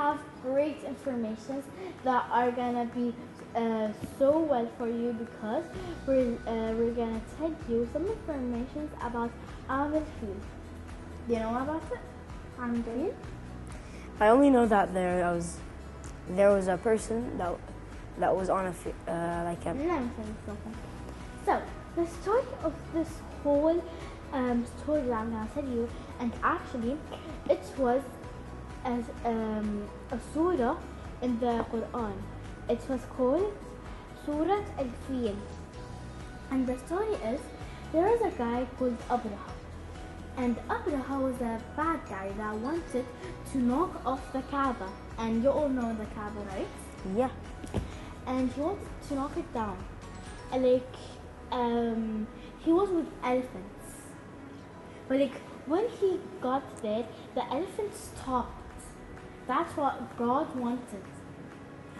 have great informations that are gonna be so well for you because we're gonna tell you some information about Amel Field. Do you know about it? Amel Field? I only know that there was a person that was on like a. Let me tell you something. So the story of this whole story that I'm gonna tell you, and actually, it was as a surah in the Quran. It was called Surah Al-Fil. And the story is there was a guy called Abraha. And Abraha was a bad guy that wanted to knock off the Kaaba. And you all know the Kaaba, right? Yeah. And he wanted to knock it down. Like, he was with elephants. But like, when he got there, the elephant stopped. That's what God wanted.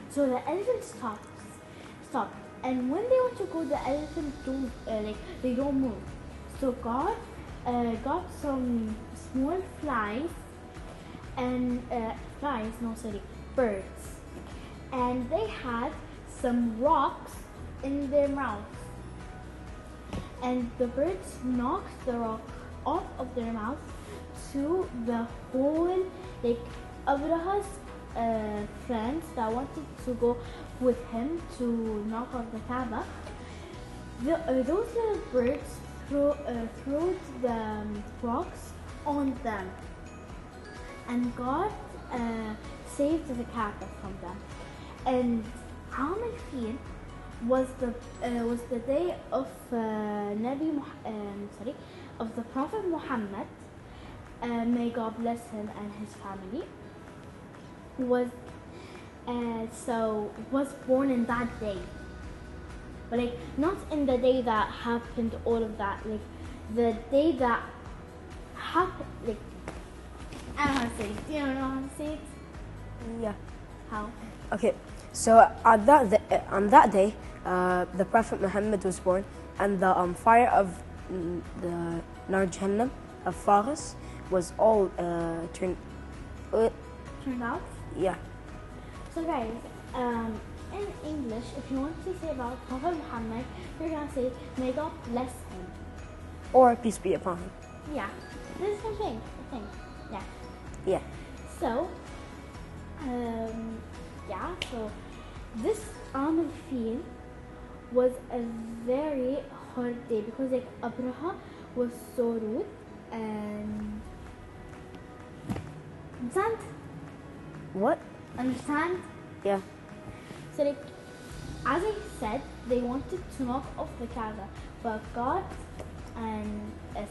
So the elephant stopped. And when they want to go, the elephant don't they don't move. So God got some small birds, and they had some rocks in their mouths, and the birds knocked the rock off of their mouth to the whole Abraha's friends that wanted to go with him to knock off the Kaaba. Those little birds threw the rocks on them, and God saved the Kaaba from them. And Aam al-Fil was the day of of the Prophet Muhammad, may God bless him and his family, was born in that day. But not in the day that happened all of that, the day that happened, I don't know how to say it. Do you know how to say it? Yeah. How? Okay, so on that day, the Prophet Muhammad was born, and the fire of the Nar Jahannam of Faris was all turned out? Yeah. So guys, in English, if you want to say about Prophet Muhammad, you're gonna say, may God bless him. Or peace be upon him. Yeah, this is the thing. Yeah. Yeah. So, so this Aam al-Fil was a very hard day because Abraha was so rude and understand? What? Understand? Yeah. So as I said, they wanted to knock off the Kaaba, but God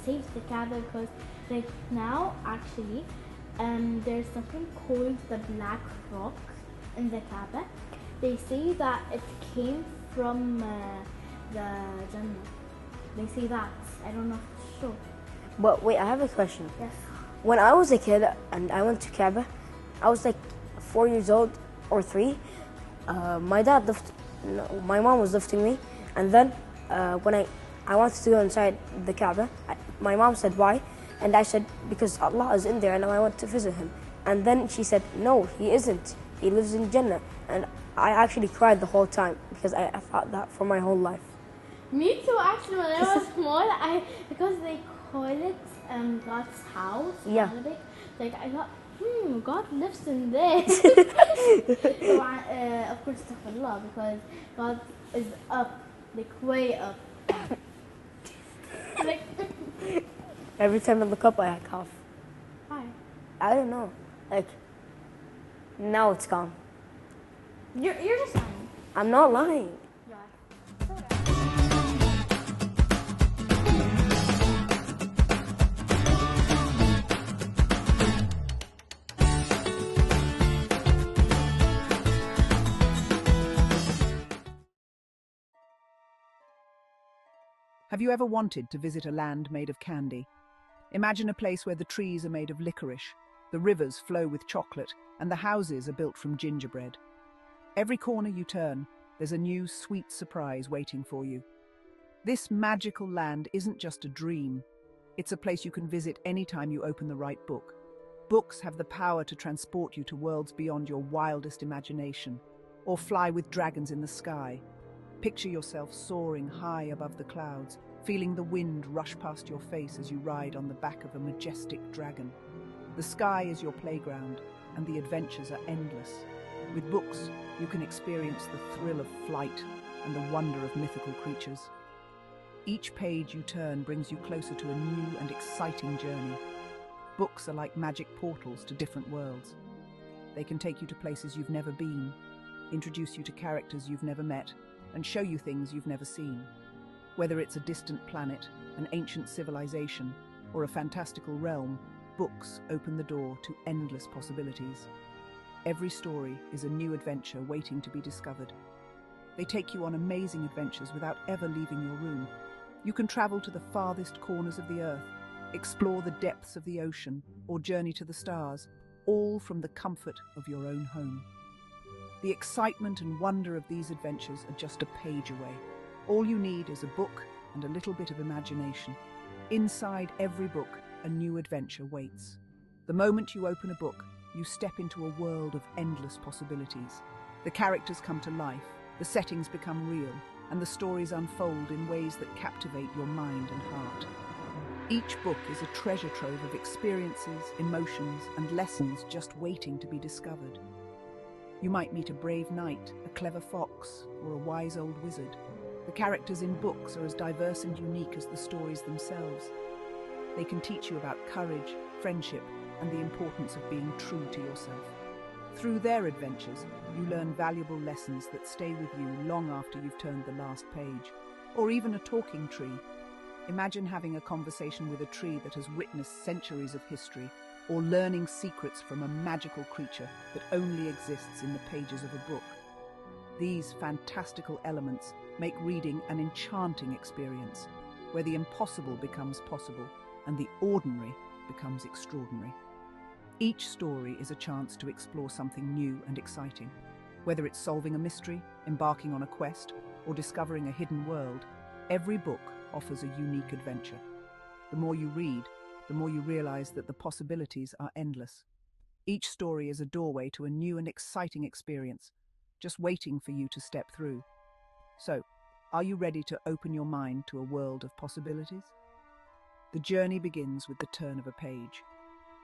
saved the Kaaba because now actually there's something called the Black Rock in the Kaaba. They say that it came from the Jannah. They say that. I don't know if it's true. But wait, I have a question. Yes. When I was a kid and I went to Kaaba, I was 4 years old or 3. My mom was lifting me, and then when I wanted to go inside the Kaaba, my mom said, why? And I said, because Allah is in there and I want to visit him. And then she said, no, he isn't. He lives in Jannah. And I actually cried the whole time because I thought that for my whole life. Me too, actually. When I was small, because they call it God's house in Arabic. I thought, God lives in this. So of course, astaghfirullah, because God is up, way up. Every time I look up, I cough. Why? I don't know. Now it's gone. You're just lying. I'm not lying. You are. Have you ever wanted to visit a land made of candy? Imagine a place where the trees are made of licorice, the rivers flow with chocolate, and the houses are built from gingerbread. Every corner you turn, there's a new sweet surprise waiting for you. This magical land isn't just a dream. It's a place you can visit anytime you open the right book. Books have the power to transport you to worlds beyond your wildest imagination, or fly with dragons in the sky. Picture yourself soaring high above the clouds, feeling the wind rush past your face as you ride on the back of a majestic dragon. The sky is your playground, and the adventures are endless. With books, you can experience the thrill of flight and the wonder of mythical creatures. Each page you turn brings you closer to a new and exciting journey. Books are like magic portals to different worlds. They can take you to places you've never been, introduce you to characters you've never met, and show you things you've never seen. Whether it's a distant planet, an ancient civilization, or a fantastical realm, books open the door to endless possibilities. Every story is a new adventure waiting to be discovered. They take you on amazing adventures without ever leaving your room. You can travel to the farthest corners of the earth, explore the depths of the ocean, or journey to the stars, all from the comfort of your own home. The excitement and wonder of these adventures are just a page away. All you need is a book and a little bit of imagination. Inside every book, a new adventure waits. The moment you open a book, you step into a world of endless possibilities. The characters come to life, the settings become real, and the stories unfold in ways that captivate your mind and heart. Each book is a treasure trove of experiences, emotions, and lessons just waiting to be discovered. You might meet a brave knight, a clever fox, or a wise old wizard. The characters in books are as diverse and unique as the stories themselves. They can teach you about courage, friendship, and the importance of being true to yourself. Through their adventures, you learn valuable lessons that stay with you long after you've turned the last page. Or even a talking tree. Imagine having a conversation with a tree that has witnessed centuries of history, or learning secrets from a magical creature that only exists in the pages of a book. These fantastical elements make reading an enchanting experience, where the impossible becomes possible and the ordinary becomes extraordinary. Each story is a chance to explore something new and exciting. Whether it's solving a mystery, embarking on a quest, or discovering a hidden world, every book offers a unique adventure. The more you read, the more you realize that the possibilities are endless. Each story is a doorway to a new and exciting experience, just waiting for you to step through. So, are you ready to open your mind to a world of possibilities? The journey begins with the turn of a page.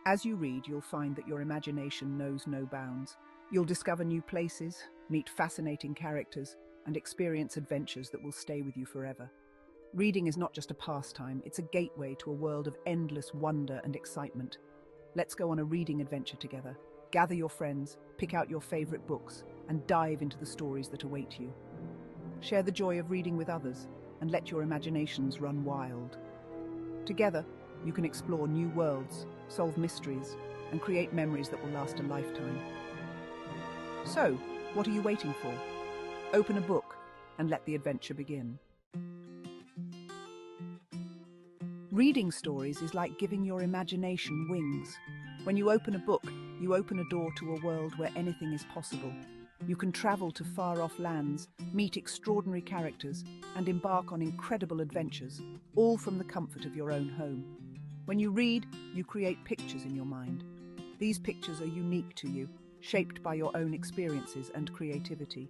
As you read, you'll find that your imagination knows no bounds. You'll discover new places, meet fascinating characters, and experience adventures that will stay with you forever. Reading is not just a pastime, it's a gateway to a world of endless wonder and excitement. Let's go on a reading adventure together. Gather your friends, pick out your favorite books, and dive into the stories that await you. Share the joy of reading with others, and let your imaginations run wild. Together, you can explore new worlds, solve mysteries, and create memories that will last a lifetime. So, what are you waiting for? Open a book and let the adventure begin. Reading stories is like giving your imagination wings. When you open a book, you open a door to a world where anything is possible. You can travel to far-off lands, meet extraordinary characters, and embark on incredible adventures, all from the comfort of your own home. When you read, you create pictures in your mind. These pictures are unique to you, shaped by your own experiences and creativity.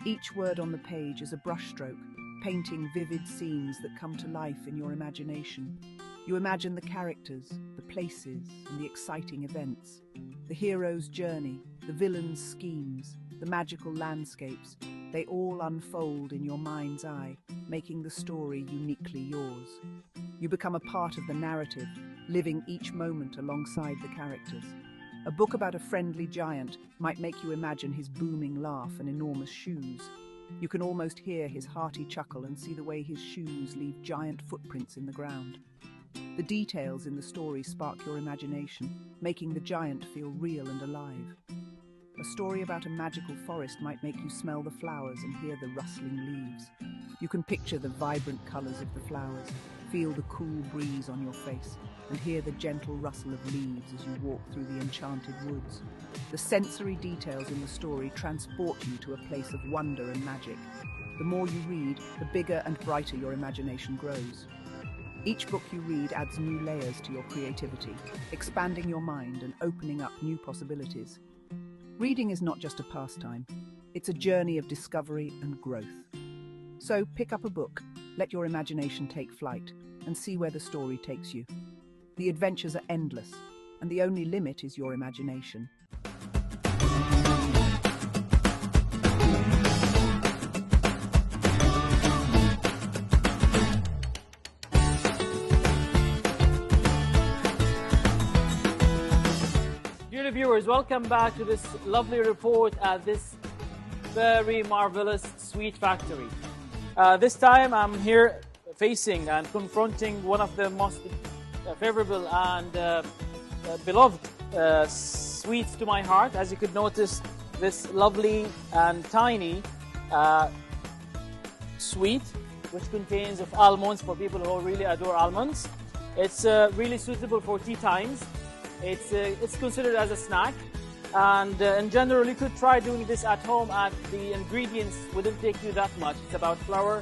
Each word on the page is a brushstroke, painting vivid scenes that come to life in your imagination. You imagine the characters, the places, and the exciting events. The hero's journey, the villain's schemes, the magical landscapes, they all unfold in your mind's eye, making the story uniquely yours. You become a part of the narrative, living each moment alongside the characters. A book about a friendly giant might make you imagine his booming laugh and enormous shoes. You can almost hear his hearty chuckle and see the way his shoes leave giant footprints in the ground. The details in the story spark your imagination, making the giant feel real and alive. A story about a magical forest might make you smell the flowers and hear the rustling leaves. You can picture the vibrant colors of the flowers, feel the cool breeze on your face, and hear the gentle rustle of leaves as you walk through the enchanted woods. The sensory details in the story transport you to a place of wonder and magic. The more you read, the bigger and brighter your imagination grows. Each book you read adds new layers to your creativity, expanding your mind and opening up new possibilities. Reading is not just a pastime, it's a journey of discovery and growth. So pick up a book, let your imagination take flight, and see where the story takes you. The adventures are endless, and the only limit is your imagination. Dear viewers, welcome back to this lovely report at this very marvelous sweet factory. This time I'm here facing and confronting one of the most favorable and beloved sweets to my heart. As you could notice, this lovely and tiny sweet which contains of almonds for people who really adore almonds. It's really suitable for tea times. It's considered as a snack, and in general you could try doing this at home, and the ingredients wouldn't take you that much. It's about flour,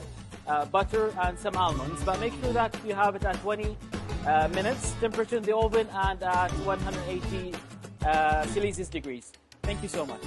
butter and some almonds, but make sure that you have it at 20 minutes temperature in the oven and at 180 Celsius degrees. Thank you so much.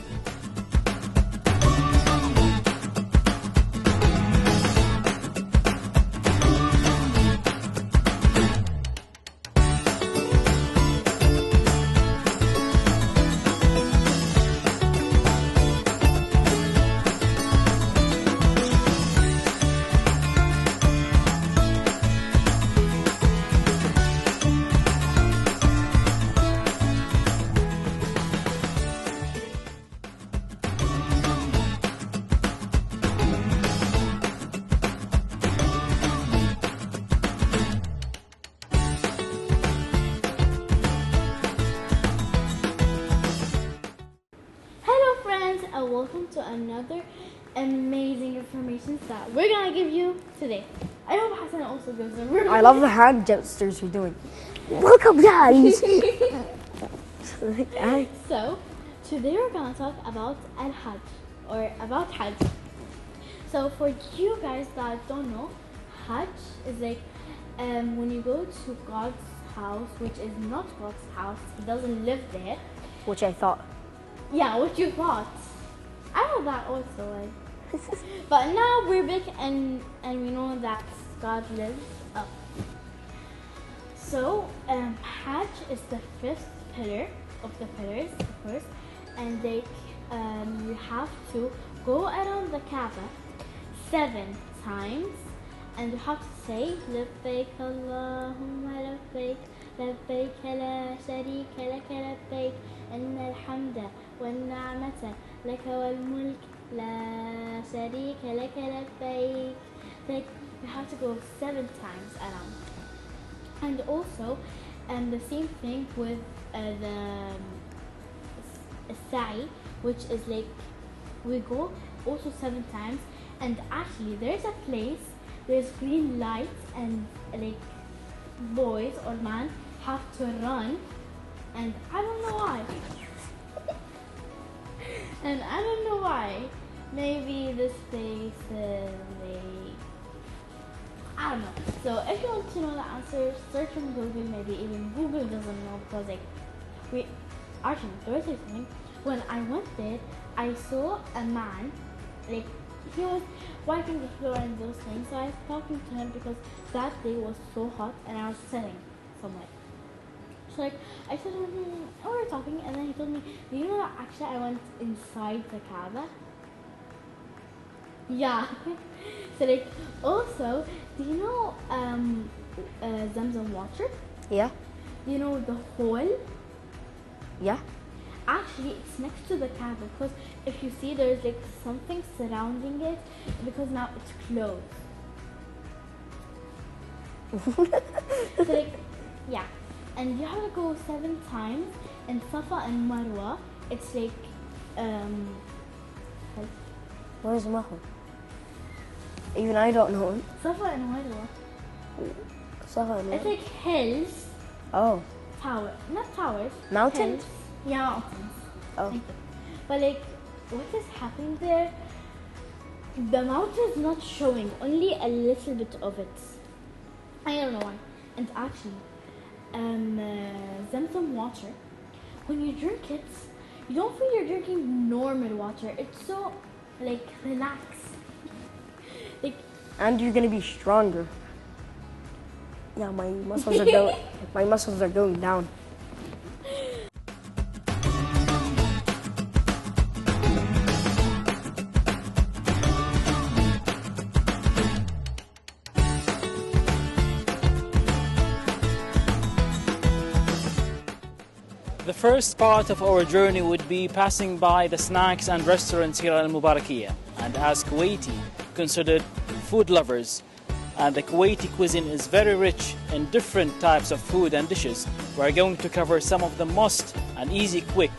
And welcome to another amazing information that we're gonna give you today. I hope Hassan also gives them. I love the hand gestures you're doing. Welcome, guys. So today we're gonna talk about Al-Hajj, or about Hajj. So for you guys that don't know, Hajj is like when you go to God's house, which is not God's house. He doesn't live there. Which I thought. Yeah, what you thought. I know that also, like. But now we're big and we know that God lives up. So Hajj is the fifth pillar of the pillars, of course, and they you have to go around the Kaaba 7 times, and you have to say لبيك اللهم لبيك لبيك لا شريك لك لبيك إن الحمد والنعمة لك والملك لا شريك لك لبيك. Like you have to go 7 times around. And also the same thing with the sa'i, which is like we go also 7 times, and actually there's a place, there's green lights, and like boys or man have to run, and I don't know why. And I don't know why. Maybe this place I don't know. So if you want to know the answer, search on Google. Maybe even Google doesn't know, because like actually there's this thing. When I went there, I saw a man, like he was wiping the floor and those things. So I was talking to him because that day was so hot and I was sitting somewhere. So like I said to him, we were talking, and then he told me, do you know that actually I went inside the Kaaba? Yeah. So like also, do you know Zamzam water? Yeah. Do you know the hole? Yeah. Actually, it's next to the Kaaba, because if you see, there's like something surrounding it, because now it's closed. So like, yeah. And you have to go 7 times in Safa and Marwa. It's like Where's Mahmoud? Even I don't know him. Safa and Marwa. It's like hills. Oh. Tower, not towers. Mountains? Hills. Yeah, mountains. Oh. Thank you. But like, what is happening there? The mountain is not showing, only a little bit of it. I don't know why. And actually, Zamzam water, when you drink it, you don't feel you're drinking normal water. It's so like relaxed. Like And you're gonna be stronger. Yeah, my muscles are going. My muscles are going down. The first part of our journey would be passing by the snacks and restaurants here in Al Mubarakiyah. And as Kuwaiti, considered food lovers, and the Kuwaiti cuisine is very rich in different types of food and dishes, we're going to cover some of the most and easy quick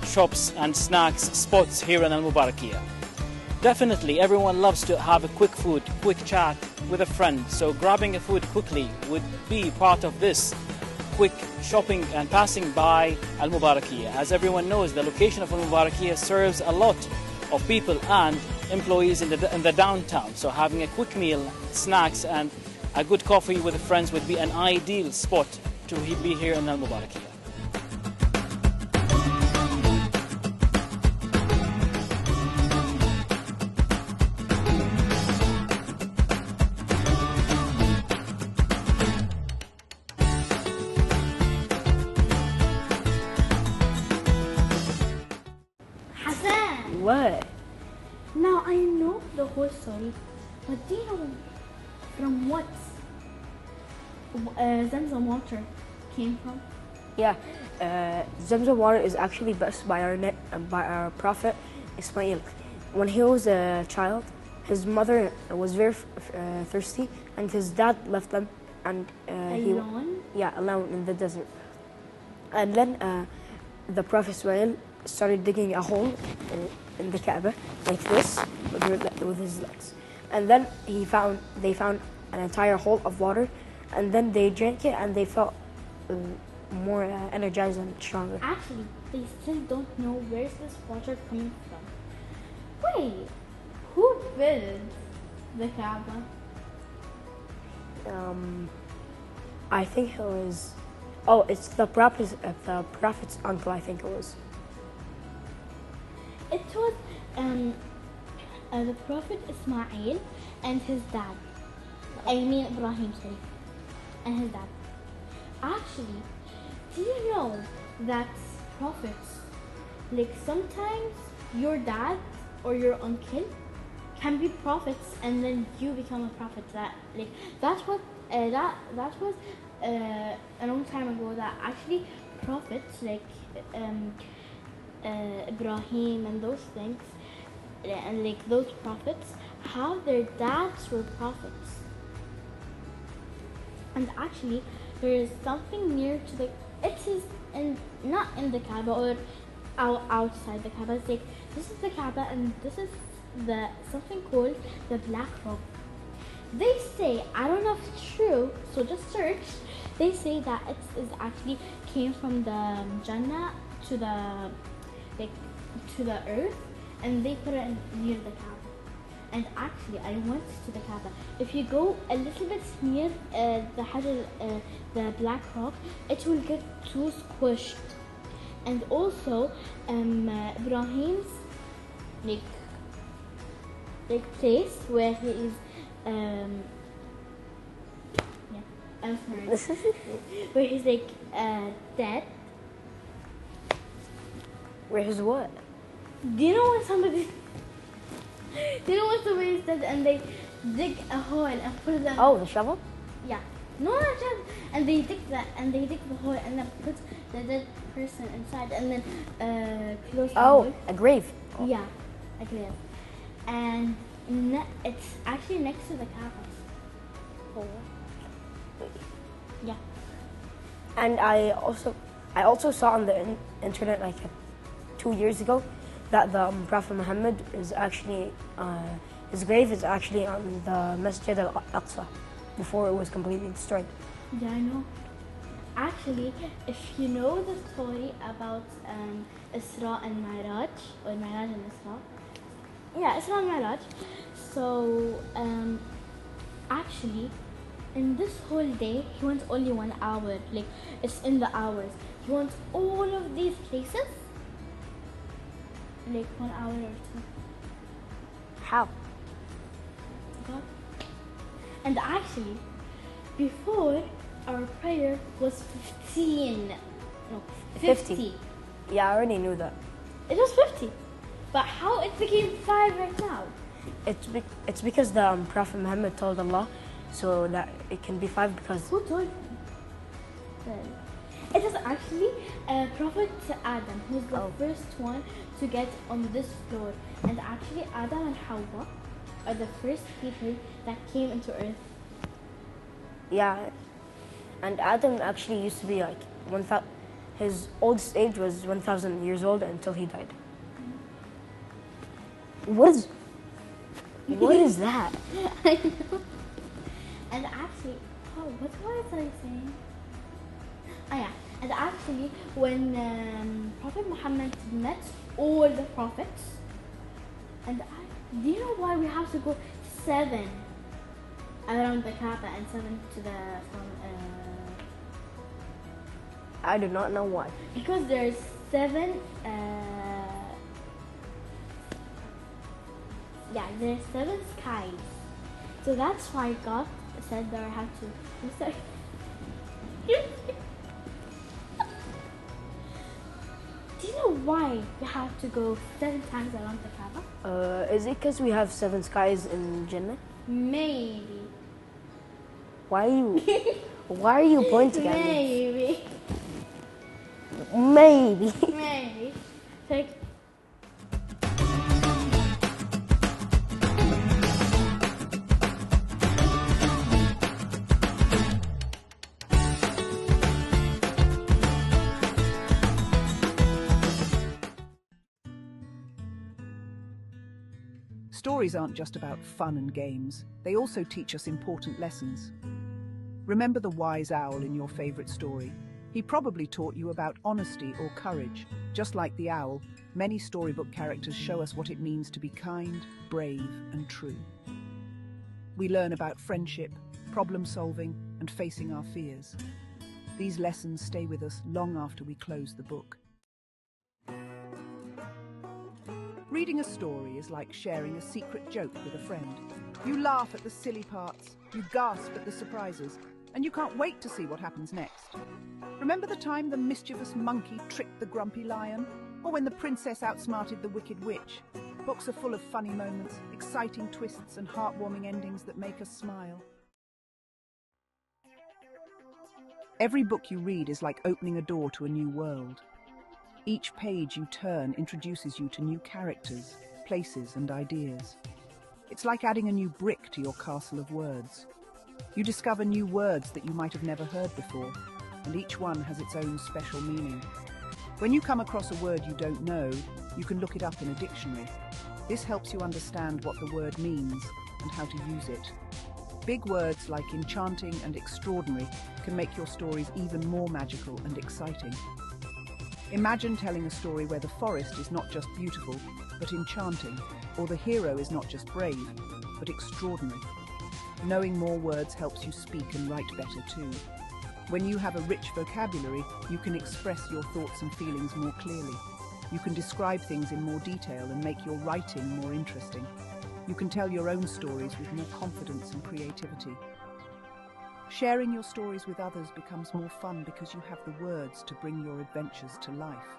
shops and snacks spots here in Al Mubarakiyah. Definitely everyone loves to have a quick food, quick chat with a friend, so grabbing a food quickly would be part of this quick shopping and passing by Al Mubarakiyah. As everyone knows, the location of Al Mubarakiyah serves a lot of people and employees in the downtown. So having a quick meal, snacks and a good coffee with friends would be an ideal spot to be here in Al Mubarakiyah. Hassan. What? Now I know the whole story, but do you know from what Zamzam water came from? Yeah, Zamzam water is actually blessed by by our prophet Ismail. When he was a child, his mother was very thirsty, and his dad left them, and Alone? alone in the desert. And then the prophet Ismail started digging a hole in the Kaaba like this with his legs, and then they found an entire hole of water, and then they drank it and they felt more energized and stronger. Actually, they still don't know where's this water coming from. Wait, who built the Kaaba? I think it was. It's the prophet's uncle. I think it was. It was the Prophet Ismail and his dad. I mean Ibrahim, sorry. And his dad. Actually, do you know that prophets, like sometimes your dad or your uncle can be prophets and then you become a prophet. That's what that was a long time ago, that actually prophets like Ibrahim and those things, and like those prophets, how their dads were prophets. And actually, there is something near to the. It is not in the Kaaba or outside the Kaaba. It's like this is the Kaaba and this is the something called the Black Rock. They say, I don't know if it's true, so just search. They say that it is actually came from the Jannah to the earth, and they put it near the Kaaba. And actually, I went to the Kaaba. If you go a little bit near the Hajar, the Black Rock, it will get too squished. And also, Ibrahim's like place where he is, I'm sorry, where he's like dead. Where his what? Do you know when somebody? Do you know when somebody is dead and they dig a hole and put them? Oh, the shovel? Yeah. No, not just. And they dig the hole and then put the dead person inside and then close the hole. A grave. Oh. Yeah, a grave. And it's actually next to the Kaaba. Oh. Yeah. And I also saw on the internet like 2 years ago that the Prophet Muhammad is actually his grave is actually on the Masjid al-Aqsa before it was completely destroyed. Yeah, I know. Actually, if you know the story about Isra and Mi'raj, or Mi'raj and Isra, yeah, Isra and Mi'raj. So actually, in this whole day, he wants only 1 hour. Like, it's in the hours. He wants all of these places. Like 1 hour or two. How? God. And actually, before our prayer was 15. No, 50. 50. Yeah, I already knew that. It was 50. But how it became 5 right now? It's because the Prophet Muhammad told Allah, so that it can be 5 because. Who told you? Well, it was actually Prophet Adam who's the first one to get on this floor. And actually, Adam and Hawa are the first people that came into earth. Yeah, and Adam actually used to be like 1,000. His oldest age was 1,000 years old until he died. What is that? I know. And actually, what was I saying? Oh yeah, and actually, when Prophet Muhammad met all the prophets, and do you know why we have to go 7 around the Kaaba and 7 to the I do not know why. because there's 7. There's 7 skies, so that's why God said that I have to. I'm sorry. Do you know why we have to go 7 times around the Kaaba? Is it because we have 7 skies in Jannah? Maybe. Why are you pointing at me? Maybe. Maybe. Maybe. Like, Stories aren't just about fun and games, they also teach us important lessons. Remember the wise owl in your favorite story? He probably taught you about honesty or courage. Just like the owl, many storybook characters show us what it means to be kind, brave, and true. We learn about friendship, problem solving, and facing our fears. These lessons stay with us long after we close the book. Reading a story is like sharing a secret joke with a friend. You laugh at the silly parts, you gasp at the surprises, and you can't wait to see what happens next. Remember the time the mischievous monkey tricked the grumpy lion? Or when the princess outsmarted the wicked witch? Books are full of funny moments, exciting twists, and heartwarming endings that make us smile. Every book you read is like opening a door to a new world. Each page you turn introduces you to new characters, places, and ideas. It's like adding a new brick to your castle of words. You discover new words that you might have never heard before, and each one has its own special meaning. When you come across a word you don't know, you can look it up in a dictionary. This helps you understand what the word means and how to use it. Big words like enchanting and extraordinary can make your stories even more magical and exciting. Imagine telling a story where the forest is not just beautiful, but enchanting, or the hero is not just brave, but extraordinary. Knowing more words helps you speak and write better too. When you have a rich vocabulary, you can express your thoughts and feelings more clearly. You can describe things in more detail and make your writing more interesting. You can tell your own stories with more confidence and creativity. Sharing your stories with others becomes more fun because you have the words to bring your adventures to life.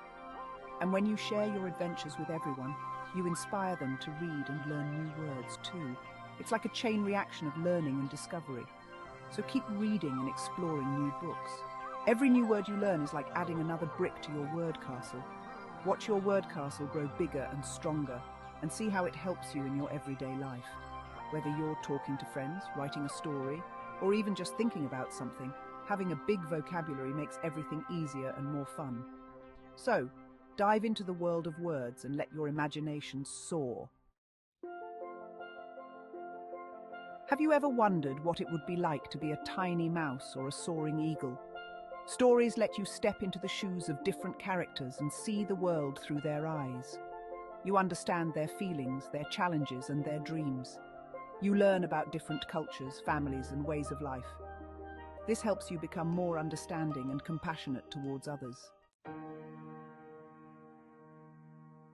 And when you share your adventures with everyone, you inspire them to read and learn new words too. It's like a chain reaction of learning and discovery. So keep reading and exploring new books. Every new word you learn is like adding another brick to your word castle. Watch your word castle grow bigger and stronger, and see how it helps you in your everyday life. Whether you're talking to friends, writing a story, or even just thinking about something, having a big vocabulary makes everything easier and more fun. So, dive into the world of words and let your imagination soar. Have you ever wondered what it would be like to be a tiny mouse or a soaring eagle? Stories let you step into the shoes of different characters and see the world through their eyes. You understand their feelings, their challenges, and their dreams. You learn about different cultures, families, and ways of life. This helps you become more understanding and compassionate towards others.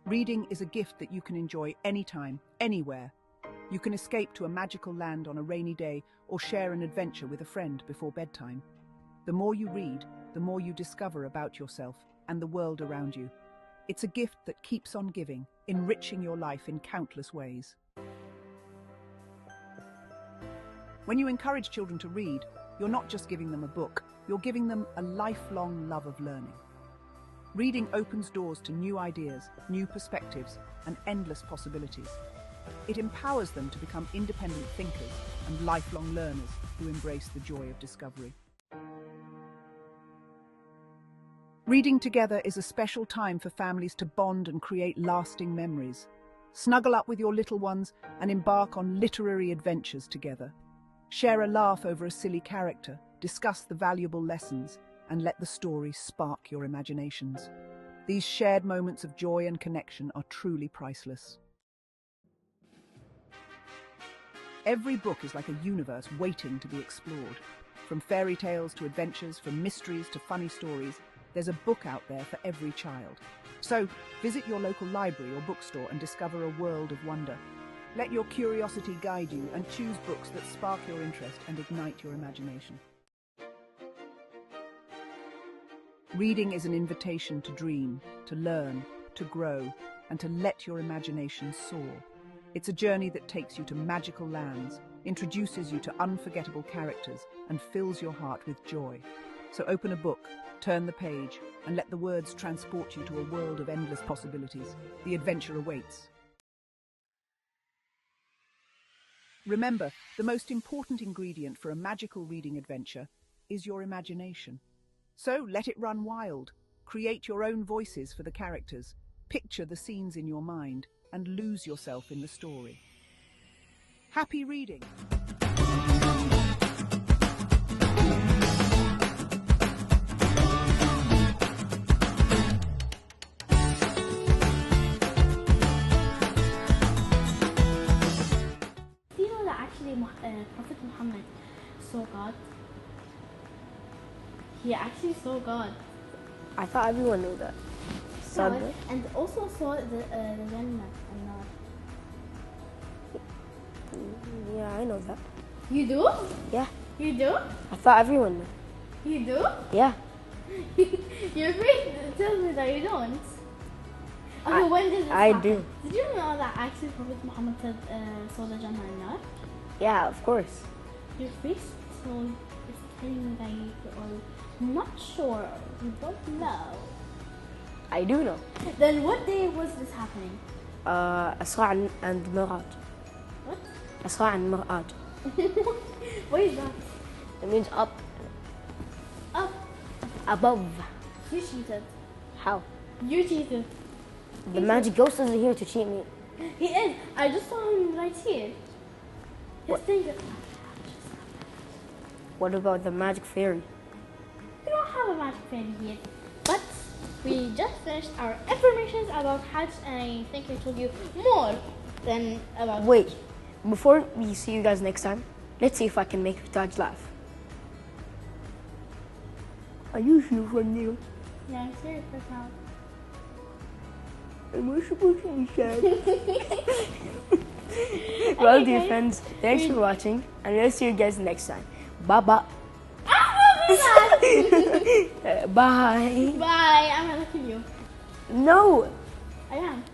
Reading is a gift that you can enjoy anytime, anywhere. You can escape to a magical land on a rainy day or share an adventure with a friend before bedtime. The more you read, the more you discover about yourself and the world around you. It's a gift that keeps on giving, enriching your life in countless ways. When you encourage children to read, you're not just giving them a book, you're giving them a lifelong love of learning. Reading opens doors to new ideas, new perspectives, and endless possibilities. It empowers them to become independent thinkers and lifelong learners who embrace the joy of discovery. Reading together is a special time for families to bond and create lasting memories. Snuggle up with your little ones and embark on literary adventures together. Share a laugh over a silly character, discuss the valuable lessons, and let the story spark your imaginations. These shared moments of joy and connection are truly priceless. Every book is like a universe waiting to be explored. From fairy tales to adventures, from mysteries to funny stories, there's a book out there for every child. So, visit your local library or bookstore and discover a world of wonder. Let your curiosity guide you and choose books that spark your interest and ignite your imagination. Reading is an invitation to dream, to learn, to grow, and to let your imagination soar. It's a journey that takes you to magical lands, introduces you to unforgettable characters, and fills your heart with joy. So open a book, turn the page, and let the words transport you to a world of endless possibilities. The adventure awaits. Remember, the most important ingredient for a magical reading adventure is your imagination. So let it run wild. Create your own voices for the characters. Picture the scenes in your mind and lose yourself in the story. Happy reading! Do you know that actually Prophet Muhammad saw God? He actually saw God. I thought everyone knew that. No, and also saw the Jannah and Nar. Yeah, I know that. You do? Yeah, You do? I thought everyone knew. You do? Yeah. You're afraid to tell me that you don't. Okay, when did this I happen? do. Did you know that actually Prophet Muhammad said, saw the Jannah and Nar? Yeah, of course. Your face is telling me that you are not sure. You don't know. I do know. Then what day was this happening? Isra and Mi'raj. What? Isra and Mi'raj. What is that? It means up, Up. above. You cheated. How? You cheated. The magic ghost isn't here to cheat me. He is. I just saw him right here. His finger. What about the magic fairy? We don't have a magic fairy yet, but we just finished our information about Hajj, and I think I told you more than about. Wait, before we see you guys next time, let's see if I can make Taj laugh. Are you sure for you? Yeah, I'm serious right now. Am I supposed to be sad? Well, dear guys. friends, thanks for watching, and we'll see you guys next time. Bye-bye. Bye. Bye. Bye. I'm gonna kill you. No. I am.